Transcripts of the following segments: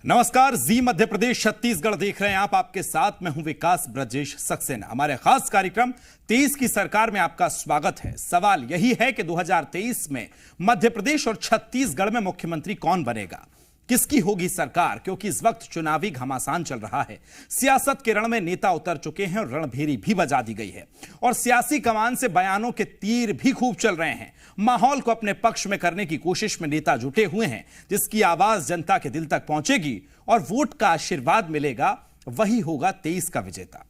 नमस्कार, जी मध्य प्रदेश छत्तीसगढ़ देख रहे हैं आप। आपके साथ मैं हूं विकास ब्रजेश सक्सेना। हमारे खास कार्यक्रम 23 की सरकार में आपका स्वागत है। सवाल यही है कि 2023 में मध्य प्रदेश और छत्तीसगढ़ में मुख्यमंत्री कौन बनेगा, किसकी होगी सरकार, क्योंकि इस वक्त चुनावी घमासान चल रहा है। सियासत के रण में नेता उतर चुके हैं और रणभेरी भी बजा दी गई है और सियासी कमान से बयानों के तीर भी खूब चल रहे हैं। माहौल को अपने पक्ष में करने की कोशिश में नेता जुटे हुए हैं। जिसकी आवाज जनता के दिल तक पहुंचेगी और वोट का आशीर्वाद मिलेगा, वही होगा 23 का विजेता।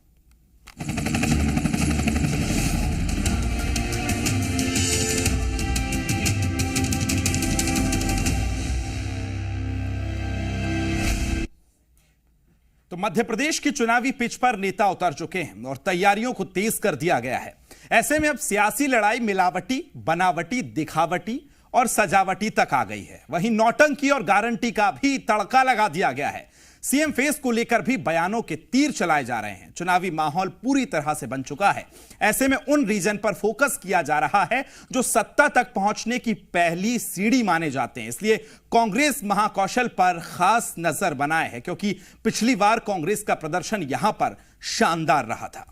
तो मध्य प्रदेश की चुनावी पिच पर नेता उतर चुके हैं और तैयारियों को तेज कर दिया गया है। ऐसे में अब सियासी लड़ाई मिलावटी, बनावटी, दिखावटी और सजावटी तक आ गई है। वहीं नौटंकी और गारंटी का भी तड़का लगा दिया गया है। सीएम फेस को लेकर भी बयानों के तीर चलाए जा रहे हैं। चुनावी माहौल पूरी तरह से बन चुका है। ऐसे में उन रीजन पर फोकस किया जा रहा है जो सत्ता तक पहुंचने की पहली सीढ़ी माने जाते हैं। इसलिए कांग्रेस महाकौशल पर खास नजर बनाए है, क्योंकि पिछली बार कांग्रेस का प्रदर्शन यहां पर शानदार रहा था।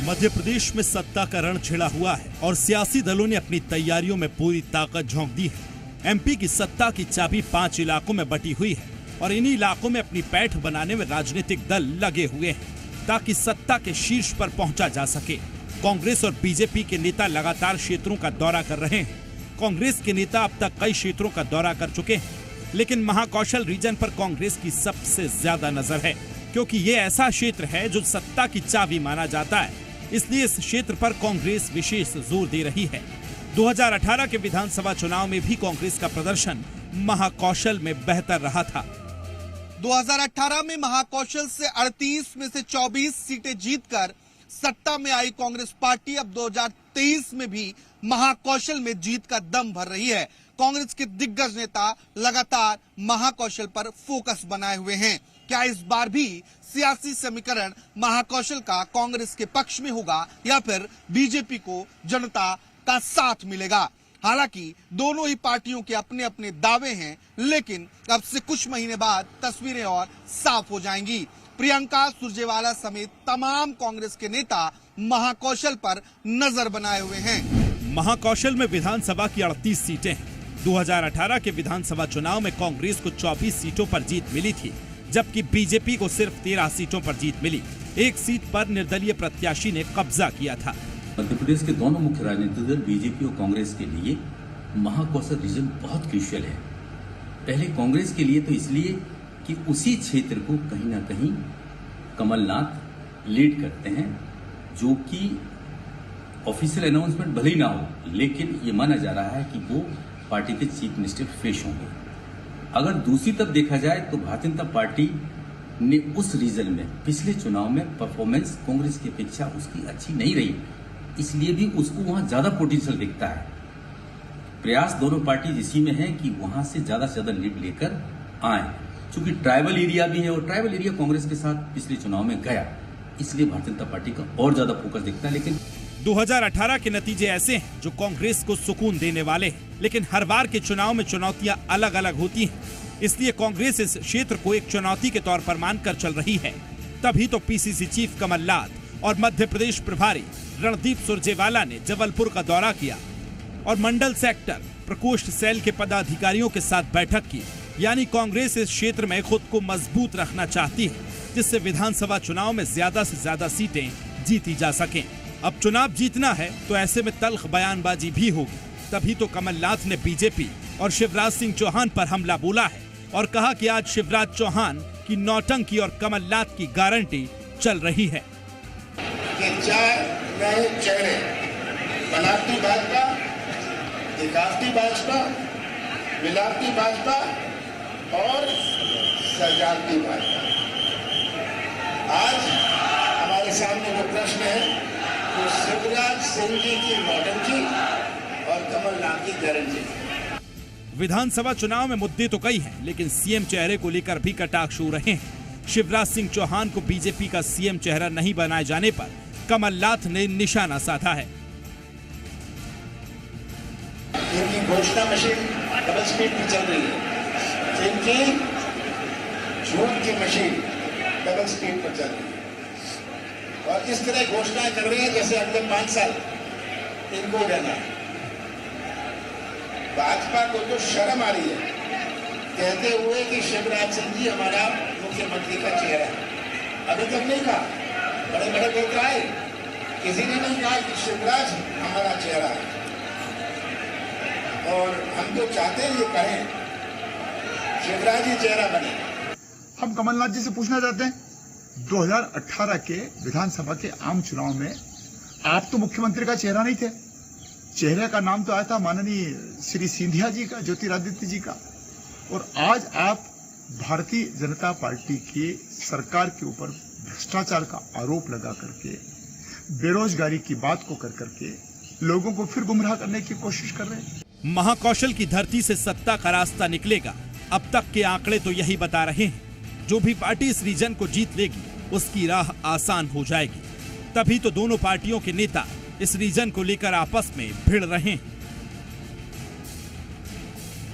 मध्य प्रदेश में सत्ता का रण छिड़ा हुआ है और सियासी दलों ने अपनी तैयारियों में पूरी ताकत झोंक दी है। एमपी की सत्ता की चाबी 5 इलाकों में बटी हुई है और इन्हीं इलाकों में अपनी पैठ बनाने में राजनीतिक दल लगे हुए हैं ताकि सत्ता के शीर्ष पर पहुंचा जा सके। कांग्रेस और बीजेपी के नेता लगातार क्षेत्रों का दौरा कर रहे हैं। कांग्रेस के नेता अब तक कई क्षेत्रों का दौरा कर चुके हैं, लेकिन महाकौशल रीजन पर कांग्रेस की सबसे ज्यादा नजर है, क्योंकि ये ऐसा क्षेत्र है जो सत्ता की चाबी माना जाता है। इसलिए इस क्षेत्र पर कांग्रेस विशेष जोर दे रही है। 2018 के विधानसभा चुनाव में भी कांग्रेस का प्रदर्शन महाकौशल में बेहतर रहा था। 2018 में महाकौशल से 38 में से 24 सीटें जीतकर सत्ता में आई कांग्रेस पार्टी अब 2023 में भी महाकौशल में जीत का दम भर रही है। कांग्रेस के दिग्गज नेता लगातार महाकौशल पर फोकस बनाए हुए हैं। क्या इस बार भी सियासी समीकरण महाकौशल का कांग्रेस के पक्ष में होगा या फिर बीजेपी को जनता का साथ मिलेगा? हालांकि दोनों ही पार्टियों के अपने अपने दावे हैं, लेकिन अब से कुछ महीने बाद तस्वीरें और साफ हो जाएंगी। प्रियंका सुरजेवाला समेत तमाम कांग्रेस के नेता महाकौशल पर नजर बनाए हुए हैं। महाकौशल में विधानसभा की 38 सीटें हैं। 2018 के विधानसभा चुनाव में कांग्रेस को 24 सीटों पर जीत मिली थी, जबकि बीजेपी को सिर्फ 13 सीटों पर जीत मिली। एक सीट पर निर्दलीय प्रत्याशी ने कब्जा किया था। मध्य प्रदेश के दोनों मुख्य राजनीतिक दल बीजेपी और कांग्रेस के लिए महाकौशल रीजन बहुत क्रूशियल है। पहले कांग्रेस के लिए तो इसलिए कि उसी क्षेत्र को कहीं ना कहीं कमलनाथ लीड करते हैं, जो कि ऑफिशियल अनाउंसमेंट भले ही ना हो, लेकिन ये माना जा रहा है कि वो पार्टी के चीफ मिनिस्टर पेश होंगे। अगर दूसरी तरफ देखा जाए तो भारतीय जनता पार्टी ने उस रीजन में पिछले चुनाव में परफॉर्मेंस कांग्रेस की अपेक्षा उसकी अच्छी नहीं रही, इसलिए भी उसको वहां ज्यादा पोटेंशियल दिखता है। प्रयास दोनों पार्टी इसी में है कि वहां से ज्यादा लीड लेकर आए, क्योंकि ट्राइबल एरिया भी है और ट्राइबल एरिया कांग्रेस के साथ पिछले चुनाव में गया, इसलिए भारतीय जनता पार्टी का और ज्यादा फोकस दिखता है। लेकिन 2018 के नतीजे ऐसे हैं जो कांग्रेस को सुकून देने वाले हैं, लेकिन हर बार के चुनाव में चुनौतियां अलग अलग होती हैं। इसलिए कांग्रेस इस क्षेत्र को एक चुनौती के तौर पर मानकर चल रही है। तभी तो पीसीसी चीफ कमलनाथ और मध्य प्रदेश प्रभारी रणदीप सुरजेवाला ने जबलपुर का दौरा किया और मंडल सेक्टर प्रकोष्ठ सेल के पदाधिकारियों के साथ बैठक की। यानी कांग्रेस इस क्षेत्र में खुद को मजबूत रखना चाहती है, जिससे विधानसभा चुनाव में ज्यादा से ज्यादा सीटें जीती जा सकें। अब चुनाव जीतना है तो ऐसे में तल्ख बयानबाजी भी होगी। तभी तो कमलनाथ ने बीजेपी और शिवराज सिंह चौहान पर हमला बोला है और कहा कि आज शिवराज चौहान की नौटंकी और कमलनाथ की गारंटी चल रही है कि 4 नए चेहरे, बनावटी भाजपा, दिखावटी भाजपा, मिलावटी भाजपा और सजावटी भाजपा। आज हमारे सामने जो प्रश्न है तो शिवराज सिंह जी की नौटंकी और कमलनाथ की गारंटी। विधानसभा चुनाव में मुद्दे तो कई हैं, लेकिन सीएम चेहरे को लेकर भी कटाक्ष हो रहे हैं। शिवराज सिंह चौहान को बीजेपी का सीएम चेहरा नहीं बनाए जाने पर कमलनाथ ने निशाना साधा है। इनकी घोषणा मशीन डबल स्पीड पर चल रही है, इनकी झूठ की मशीन डबल स्पीड पर चल रही है और इस तरह घोषणाएं कर रही है जैसे अगले 5 साल इनको रहना है। भाजपा को तो शर्म आ रही है कहते हुए कि शिवराज सिंह जी हमारा मुख्यमंत्री का चेहरा है। अभी तक नहीं कहा, बड़े बड़े लोग आए, किसी ने नहीं कहा कि शिवराज हमारा चेहरा है। और हम तो चाहते हैं ये कहें शिवराज ही चेहरा बने। हम कमलनाथ जी से पूछना चाहते हैं, 2018 के विधानसभा के आम चुनाव में आप तो मुख्यमंत्री का चेहरा नहीं थे, चेहरे का नाम तो आया था माननीय श्री सिंधिया जी का, ज्योतिरादित्य जी का, और आज आप भारतीय जनता पार्टी की सरकार के ऊपर भ्रष्टाचार का आरोप लगा करके, बेरोजगारी की बात को कर करके लोगों को फिर गुमराह करने की कोशिश कर रहे हैं। महाकौशल की धरती से सत्ता का रास्ता निकलेगा। अब तक के आंकड़े तो यही बता रहे हैं, जो भी पार्टी इस रीजन को जीत लेगी उसकी राह आसान हो जाएगी। तभी तो दोनों पार्टियों के नेता इस रीजन को लेकर आपस में भिड़ रहे हैं।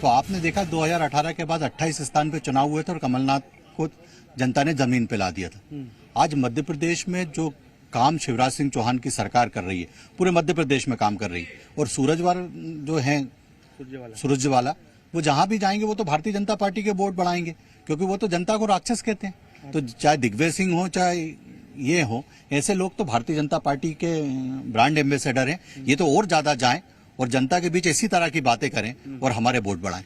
तो आपने देखा 2018 के बाद 28 स्थान पे चुनाव हुए थे और कमलनाथ को जनता ने जमीन पे ला दिया था। आज मध्य प्रदेश में जो काम शिवराज सिंह चौहान की सरकार कर रही है, पूरे मध्य प्रदेश में काम कर रही है, और सूरजवाला जो है सूरजवाला, वो जहां भी जाएंगे वो तो भारतीय जनता पार्टी के वोट बढ़ाएंगे, क्योंकि वो तो जनता को राक्षस कहते हैं। तो चाहे दिग्विजय सिंह हो चाहे ये हो, ऐसे लोग तो भारतीय जनता पार्टी के ब्रांड एम्बेसडर हैं। ये तो और ज्यादा जाएं और जनता के बीच इसी तरह की बातें करें और हमारे वोट बढ़ाएं।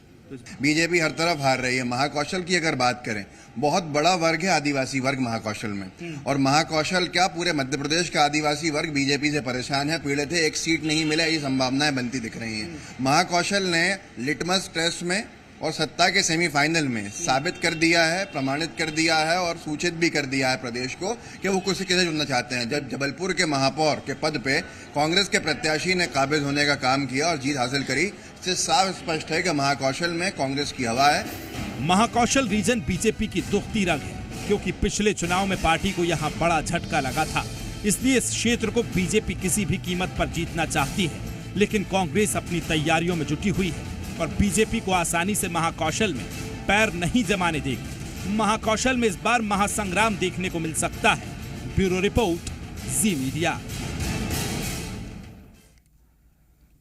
बीजेपी हर तरफ हार रही है। महाकौशल की अगर बात करें, बहुत बड़ा वर्ग है आदिवासी वर्ग महाकौशल में, और महाकौशल क्या पूरे मध्य प्रदेश का आदिवासी वर्ग बीजेपी से परेशान है, पीड़ित है। एक सीट नहीं मिला, ये संभावनाएं बनती दिख रही हैं। महाकौशल ने लिटमस टेस्ट में और सत्ता के सेमीफाइनल में साबित कर दिया है, प्रमाणित कर दिया है और सूचित भी कर दिया है प्रदेश को कि वो किसे चुनना चाहते हैं। जब जबलपुर के महापौर के पद पे कांग्रेस के प्रत्याशी ने काबिज होने का काम किया और जीत हासिल करी, इससे साफ स्पष्ट है कि महाकौशल में कांग्रेस की हवा है। महाकौशल रीजन बीजेपी की दुखती रग है, क्योंकि पिछले चुनाव में पार्टी को यहाँ बड़ा झटका लगा था। इसलिए इस क्षेत्र को बीजेपी किसी भी कीमत पर जीतना चाहती है, लेकिन कांग्रेस अपनी तैयारियों में जुटी हुई है और बीजेपी को आसानी से महाकौशल में पैर नहीं जमाने देगी। महाकौशल में इस बार महासंग्राम देखने को मिल सकता है। ब्यूरो रिपोर्ट, जी मीडिया।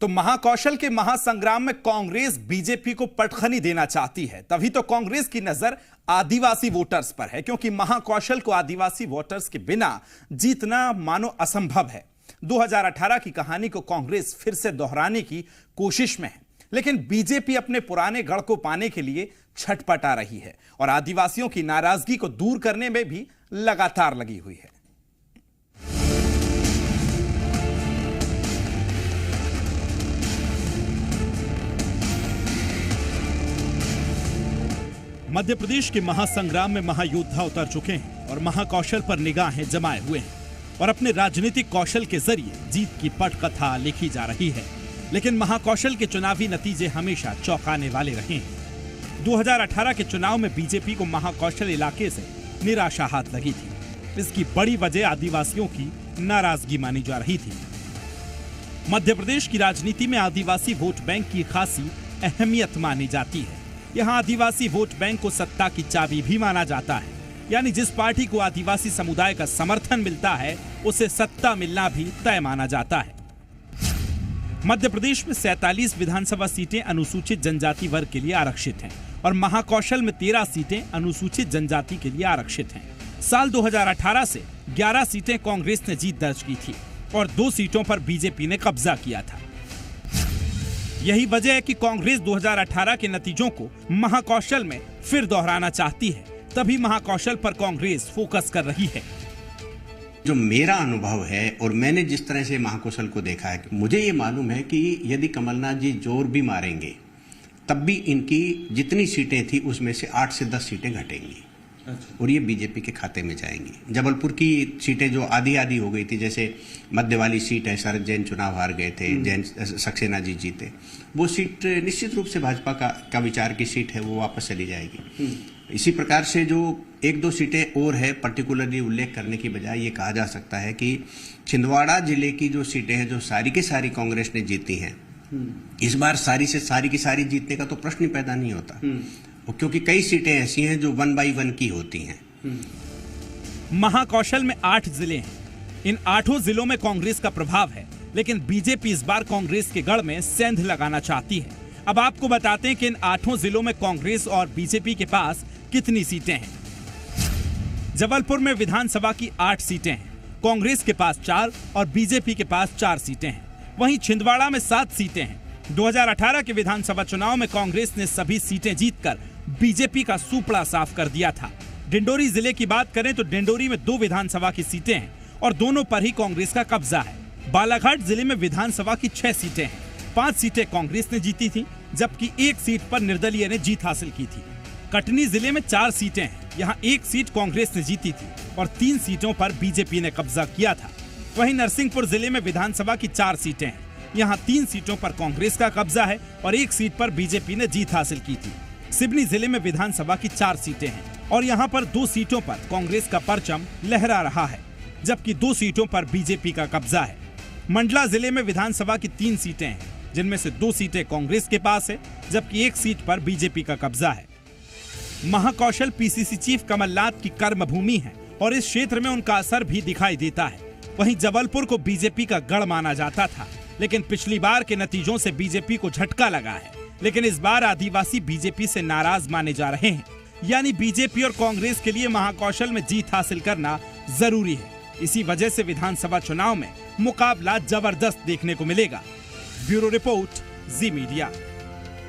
तो महाकौशल के महासंग्राम में कांग्रेस बीजेपी को पटखनी देना चाहती है। तभी तो कांग्रेस की नजर आदिवासी वोटर्स पर है, क्योंकि महाकौशल को आदिवासी वोटर्स के बिना जीतना मानो असंभव है। 2018 की कहानी को कांग्रेस फिर से दोहराने की कोशिश में है, लेकिन बीजेपी अपने पुराने गढ़ को पाने के लिए छटपटा रही है और आदिवासियों की नाराजगी को दूर करने में भी लगातार लगी हुई है। मध्य प्रदेश के महासंग्राम में महायोद्धा उतर चुके हैं और महाकौशल पर निगाहें जमाए हुए हैं और अपने राजनीतिक कौशल के जरिए जीत की पटकथा लिखी जा रही है। लेकिन महाकौशल के चुनावी नतीजे हमेशा चौंकाने वाले रहे हैं। 2018 के चुनाव में बीजेपी को महाकौशल इलाके से निराशा हाथ लगी थी। इसकी बड़ी वजह आदिवासियों की नाराजगी मानी जा रही थी। मध्य प्रदेश की राजनीति में आदिवासी वोट बैंक की खासी अहमियत मानी जाती है। यहाँ आदिवासी वोट बैंक को सत्ता की चाबी भी माना जाता है, यानी जिस पार्टी को आदिवासी समुदाय का समर्थन मिलता है उसे सत्ता मिलना भी तय माना जाता है। मध्य प्रदेश में 47 विधानसभा सीटें अनुसूचित जनजाति वर्ग के लिए आरक्षित हैं और महाकौशल में 13 सीटें अनुसूचित जनजाति के लिए आरक्षित हैं। साल 2018 से 11 सीटें कांग्रेस ने जीत दर्ज की थी और 2 सीटों पर बीजेपी ने कब्जा किया था। यही वजह है कि कांग्रेस 2018 के नतीजों को महाकौशल में फिर दोहराना चाहती है। तभी महाकौशल पर कांग्रेस फोकस कर रही है। जो मेरा अनुभव है और मैंने जिस तरह से महाकौशल को देखा है, मुझे ये मालूम है कि यदि कमलनाथ जी जोर भी मारेंगे तब भी इनकी जितनी सीटें थी उसमें से 8 से 10 सीटें घटेंगी और ये बीजेपी के खाते में जाएंगी। जबलपुर की सीटें जो आधी आधी हो गई थी, जैसे मध्य वाली सीट है, शरद जैन चुनाव हार गए थे, जैन सक्सेना जी जीते, वो सीट निश्चित रूप से भाजपा का विचार की सीट है, वो वापस चली जाएगी। इसी प्रकार से जो 1-2 सीटें और है, पर्टिकुलरली उल्लेख करने की बजाय ये कहा जा सकता है कि छिंदवाड़ा जिले की जो सीटें हैं जो सारी की सारी कांग्रेस ने जीती हैं, इस बार सारी से सारी की सारी जीतने का तो प्रश्न ही पैदा नहीं होता, क्योंकि कई सीटें ऐसी हैं जो 1 by 1 की होती हैं। महाकौशल में 8 जिले हैं। इन 8 जिलों में कांग्रेस का प्रभाव है, लेकिन बीजेपी इस बार कांग्रेस के गढ़ में सेंध लगाना चाहती है। अब आपको बताते हैं कि इन 8 जिलों में कांग्रेस और बीजेपी के पास कितनी सीटें हैं। जबलपुर में विधानसभा की 8 सीटें हैं, कांग्रेस के पास 4 और बीजेपी के पास 4 सीटें हैं। वहीं छिंदवाड़ा में 7 सीटें हैं। 2018 के विधानसभा चुनाव में कांग्रेस ने सभी सीटें जीतकर बीजेपी का सुपड़ा साफ कर दिया था। डिंडोरी जिले की बात करें तो डिंडोरी में 2 विधानसभा की सीटें हैं और दोनों पर ही कांग्रेस का कब्जा है। बालाघाट जिले में विधानसभा की 6 सीटें हैं। 5 सीटें कांग्रेस ने जीती थी, जबकि 1 सीट पर निर्दलीय ने जीत हासिल की थी। कटनी जिले में 4 सीटें हैं। यहाँ 1 सीट कांग्रेस ने जीती थी और 3 सीटों पर बीजेपी ने कब्जा किया था। वहीं नरसिंहपुर जिले में विधानसभा की 4 सीटें हैं। यहाँ 3 सीटों पर कांग्रेस का कब्जा है और 1 सीट पर बीजेपी ने जीत हासिल की थी। सिवनी जिले में विधानसभा की 4 सीटें हैं और यहाँ पर 2 सीटों पर कांग्रेस का परचम लहरा रहा है, जबकि 2 सीटों पर बीजेपी का कब्जा है। मंडला जिले में विधानसभा की 3 सीटें हैं, जिनमें से 2 सीटें कांग्रेस के पास है, जबकि 1 सीट पर बीजेपी का कब्जा है। महाकौशल पीसीसी चीफ कमलनाथ की कर्मभूमि है और इस क्षेत्र में उनका असर भी दिखाई देता है। वहीं जबलपुर को बीजेपी का गढ़ माना जाता था, लेकिन पिछली बार के नतीजों से बीजेपी को झटका लगा है। लेकिन इस बार आदिवासी बीजेपी से नाराज माने जा रहे हैं, यानी बीजेपी और कांग्रेस के लिए महाकौशल में जीत हासिल करना जरूरी है। इसी वजह से विधानसभा चुनाव में मुकाबला जबरदस्त देखने को मिलेगा। ब्यूरो रिपोर्ट, जी मीडिया।